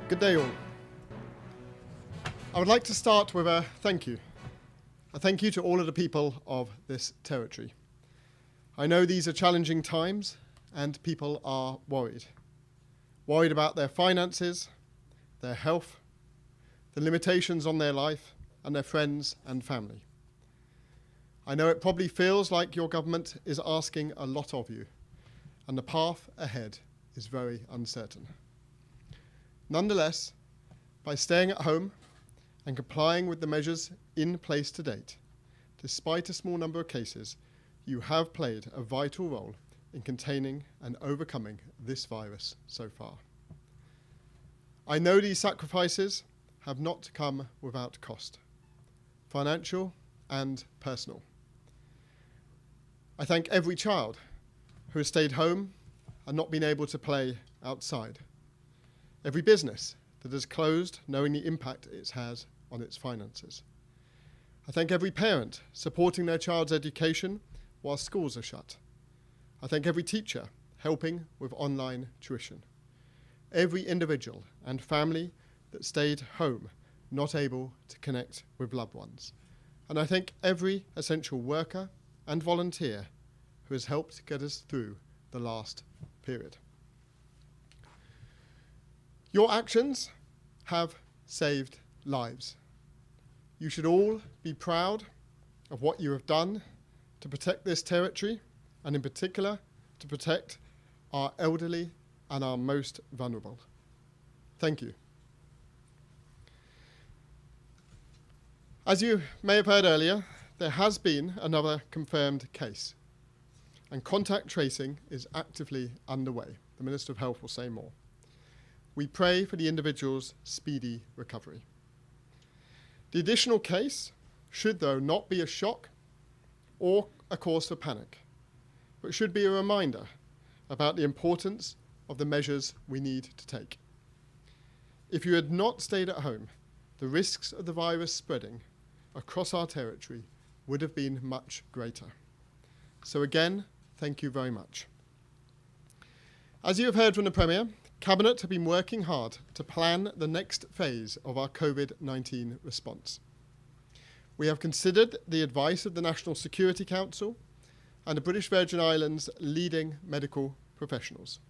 Good day all. I would like to start with a thank you. A thank you to all of the people of this territory. I know these are challenging times and people are worried. Worried about their finances, their health, the limitations on their life and their friends and family. I know it probably feels like your government is asking a lot of you and the path ahead is very uncertain. Nonetheless, by staying at home and complying with the measures in place to date, despite a small number of cases, you have played a vital role in containing and overcoming this virus so far. I know these sacrifices have not come without cost, financial and personal. I thank every child who has stayed home and not been able to play outside. Every business that has closed knowing the impact it has on its finances. I thank every parent supporting their child's education while schools are shut. I thank every teacher helping with online tuition. Every individual and family that stayed home, not able to connect with loved ones. And I thank every essential worker and volunteer who has helped get us through the last period. Your actions have saved lives. You should all be proud of what you have done to protect this territory, and in particular, to protect our elderly and our most vulnerable. Thank you. As you may have heard earlier, there has been another confirmed case, and contact tracing is actively underway. The Minister of Health will say more. We pray for the individual's speedy recovery. The additional case should, though, not be a shock or a cause for panic, but should be a reminder about the importance of the measures we need to take. If you had not stayed at home, the risks of the virus spreading across our territory would have been much greater. So again, thank you very much. As you have heard from the Premier, Cabinet have been working hard to plan the next phase of our Covid-19 response. We have considered the advice of the National Security Council and the British Virgin Islands' leading medical professionals,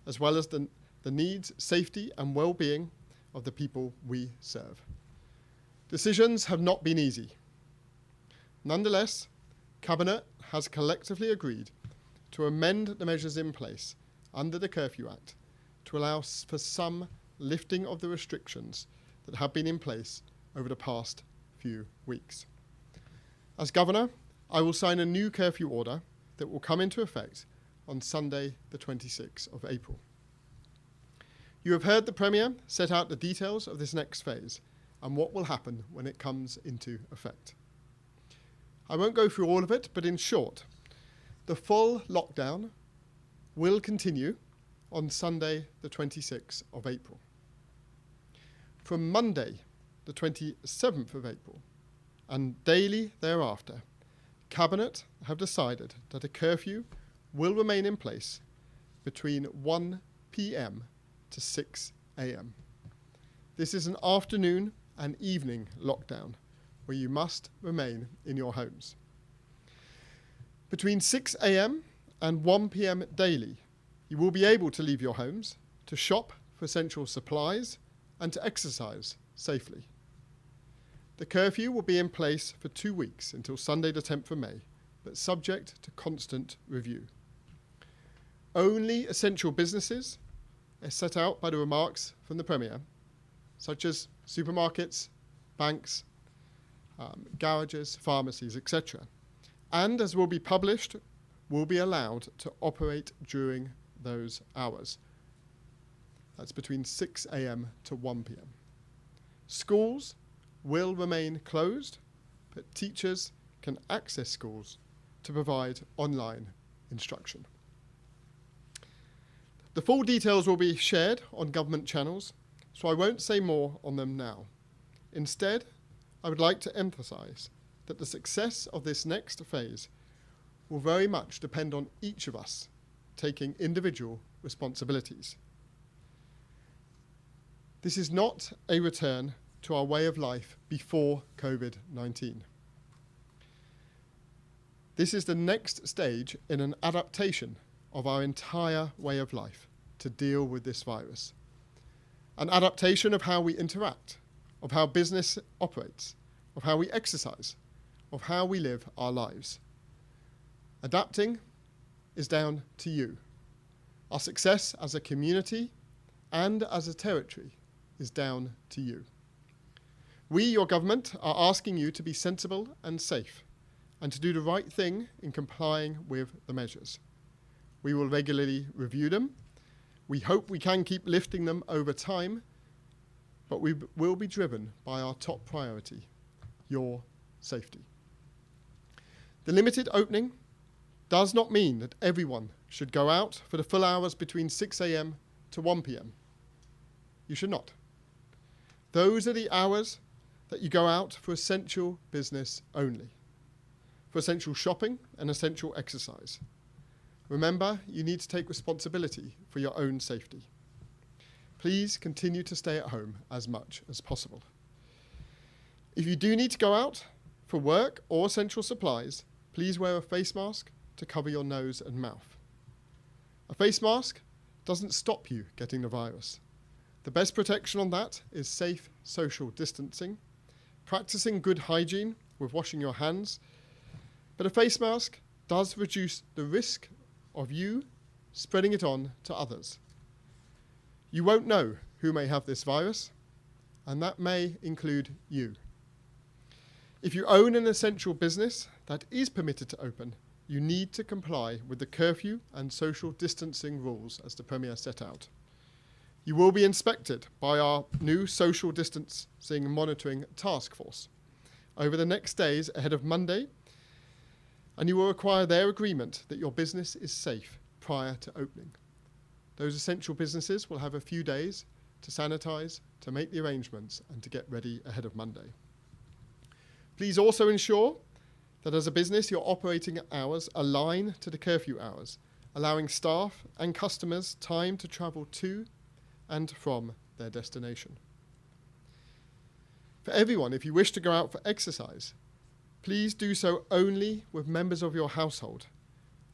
as well as the needs, safety and well-being of the people we serve. Decisions have not been easy. Nonetheless, Cabinet has collectively agreed to amend the measures in place under the Curfew Act to allow for some lifting of the restrictions that have been in place over the past few weeks. As Governor, I will sign a new curfew order that will come into effect on Sunday, the 26th of April. You have heard the Premier set out the details of this next phase and what will happen when it comes into effect. I won't go through all of it, but in short, the full lockdown will continue on Sunday, the 26th of April. From Monday, the 27th of April, and daily thereafter, Cabinet have decided that a curfew will remain in place between 1 p.m. to 6 a.m. This is an afternoon and evening lockdown where you must remain in your homes. Between 6 a.m. and 1 p.m. daily, you will be able to leave your homes, to shop for essential supplies, and to exercise safely. The curfew will be in place for 2 weeks until Sunday the 10th of May, but subject to constant review. Only essential businesses, as set out by the remarks from the Premier, such as supermarkets, banks, garages, pharmacies, etc., and as will be published, will be allowed to operate during those hours. That's between 6 a.m. to 1 p.m. Schools will remain closed, but teachers can access schools to provide online instruction. The full details will be shared on government channels, so I won't say more on them now. Instead, I would like to emphasise that the success of this next phase will very much depend on each of us taking individual responsibilities. This is not a return to our way of life before COVID-19. This is the next stage in an adaptation of our entire way of life to deal with this virus. An adaptation of how we interact, of how business operates, of how we exercise, of how we live our lives. Adapting is down to you. Our success as a community and as a territory is down to you. We, your government, are asking you to be sensible and safe and to do the right thing in complying with the measures. We will regularly review them. We hope we can keep lifting them over time, but we will be driven by our top priority, your safety. The limited opening does not mean that everyone should go out for the full hours between 6 a.m. to 1 p.m. You should not. Those are the hours that you go out for essential business only, for essential shopping and essential exercise. Remember, you need to take responsibility for your own safety. Please continue to stay at home as much as possible. If you do need to go out for work or essential supplies, please wear a face mask to cover your nose and mouth. A face mask doesn't stop you getting the virus. The best protection on that is safe social distancing, practicing good hygiene with washing your hands, but a face mask does reduce the risk of you spreading it on to others. You won't know who may have this virus, and that may include you. If you own an essential business that is permitted to open, you need to comply with the curfew and social distancing rules as the Premier set out. You will be inspected by our new social distancing monitoring task force over the next days ahead of Monday, and you will require their agreement that your business is safe prior to opening. Those essential businesses will have a few days to sanitize, to make the arrangements, and to get ready ahead of Monday. Please also ensure that as a business, your operating hours align to the curfew hours, allowing staff and customers time to travel to and from their destination. For everyone, if you wish to go out for exercise, please do so only with members of your household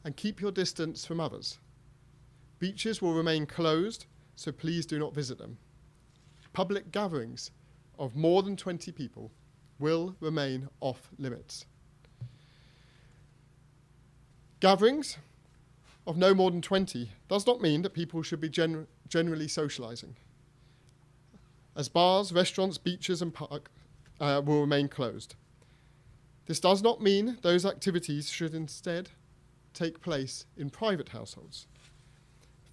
and keep your distance from others. Beaches will remain closed, so please do not visit them. Public gatherings of more than 20 people will remain off limits. Gatherings of no more than 20 does not mean that people should be generally socialising, as bars, restaurants, beaches and parks will remain closed. This does not mean those activities should instead take place in private households.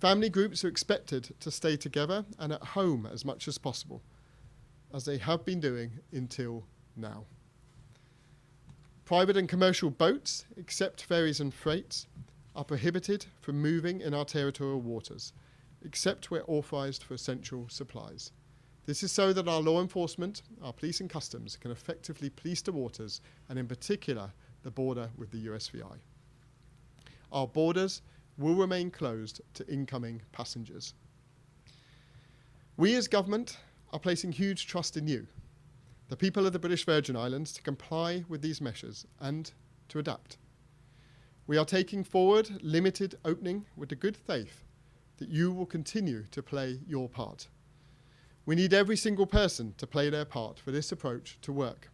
Family groups are expected to stay together and at home as much as possible, as they have been doing until now. Private and commercial boats, except ferries and freights, are prohibited from moving in our territorial waters, except where authorised for essential supplies. This is so that our law enforcement, our police and customs, can effectively police the waters, and in particular, the border with the USVI. Our borders will remain closed to incoming passengers. We as government are placing huge trust in you, the people of the British Virgin Islands, to comply with these measures and to adapt. We are taking forward limited opening with the good faith that you will continue to play your part. We need every single person to play their part for this approach to work.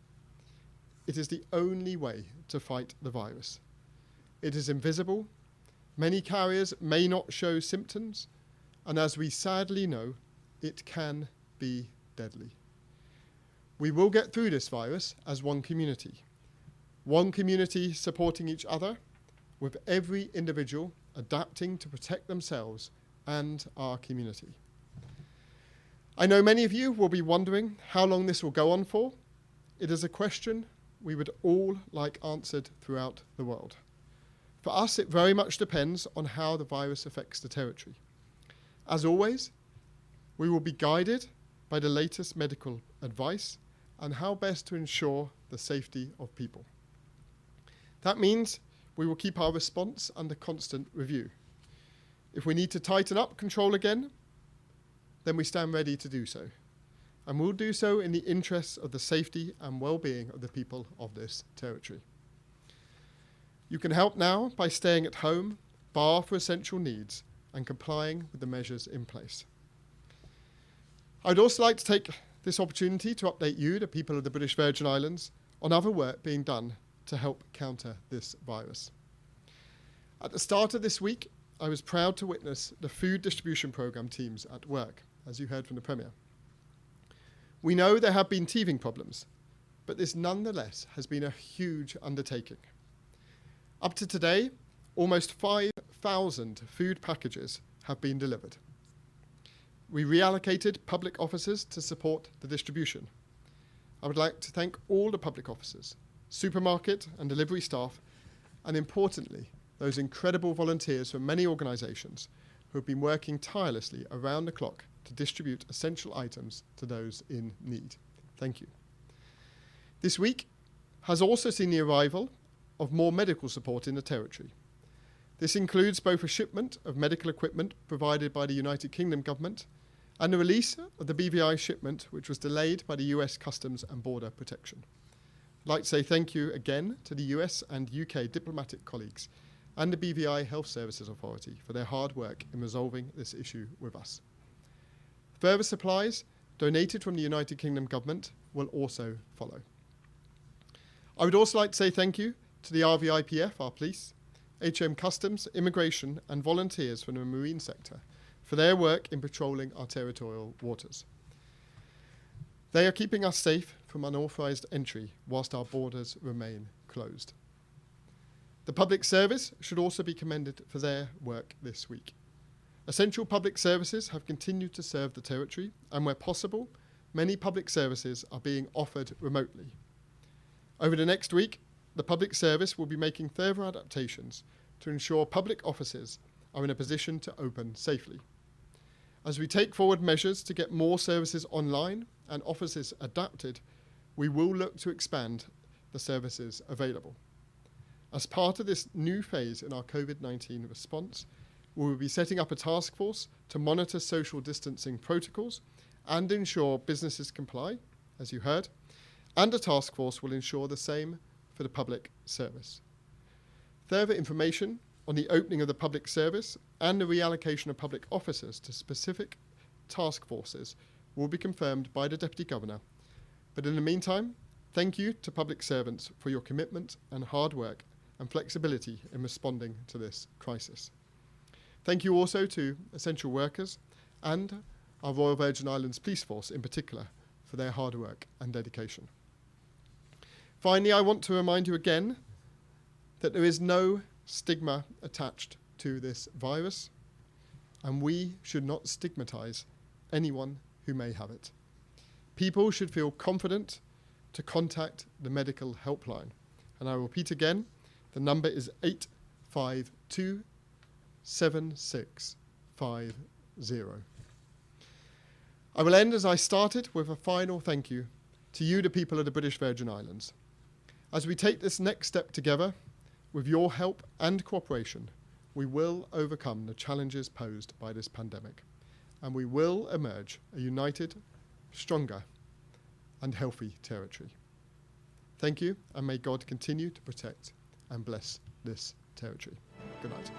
It is the only way to fight the virus. It is invisible. Many carriers may not show symptoms, and as we sadly know, it can be deadly. We will get through this virus as one community supporting each other, with every individual adapting to protect themselves and our community. I know many of you will be wondering how long this will go on for. It is a question we would all like answered throughout the world. For us, it very much depends on how the virus affects the territory. As always, we will be guided by the latest medical advice and how best to ensure the safety of people. That means we will keep our response under constant review. If we need to tighten up control again, then we stand ready to do so. and will do so in the interests of the safety and well-being of the people of this territory. You can help now by staying at home, bar for essential needs, and complying with the measures in place. I would also like to take this opportunity to update you, the people of the British Virgin Islands, on other work being done to help counter this virus. At the start of this week, I was proud to witness the food distribution programme teams at work, as you heard from the Premier. We know there have been teething problems, but this nonetheless has been a huge undertaking. Up to today, almost 5,000 food packages have been delivered. We reallocated public officers to support the distribution. I would like to thank all the public officers, supermarket and delivery staff, and importantly, those incredible volunteers from many organisations who have been working tirelessly around the clock to distribute essential items to those in need. Thank you. This week has also seen the arrival of more medical support in the territory. This includes both a shipment of medical equipment provided by the United Kingdom government and the release of the BVI shipment, which was delayed by the US Customs and Border Protection. I'd like to say thank you again to the US and UK diplomatic colleagues and the BVI Health Services Authority for their hard work in resolving this issue with us. Further supplies donated from the United Kingdom government will also follow. I would also like to say thank you to the RVIPF, our police, HM Customs, Immigration and volunteers from the marine sector for their work in patrolling our territorial waters. They are keeping us safe from unauthorised entry whilst our borders remain closed. The public service should also be commended for their work this week. Essential public services have continued to serve the territory, and where possible, many public services are being offered remotely. Over the next week, the public service will be making further adaptations to ensure public offices are in a position to open safely. As we take forward measures to get more services online and offices adapted, we will look to expand the services available. As part of this new phase in our COVID-19 response, we will be setting up a task force to monitor social distancing protocols and ensure businesses comply, as you heard, and a task force will ensure the same for the public service. Further information on the opening of the public service and the reallocation of public officers to specific task forces will be confirmed by the Deputy Governor. But in the meantime, thank you to public servants for your commitment and hard work and flexibility in responding to this crisis. Thank you also to essential workers and our Royal Virgin Islands Police Force in particular for their hard work and dedication. Finally, I want to remind you again that there is no stigma attached to this virus, and we should not stigmatise anyone who may have it. People should feel confident to contact the medical helpline. And I will repeat again, the number is 852 7650. I will end as I started with a final thank you to you, the people of the British Virgin Islands. As we take this next step together, with your help and cooperation, we will overcome the challenges posed by this pandemic, and we will emerge a united, stronger, and healthy territory. Thank you, and may God continue to protect and bless this territory. Good night.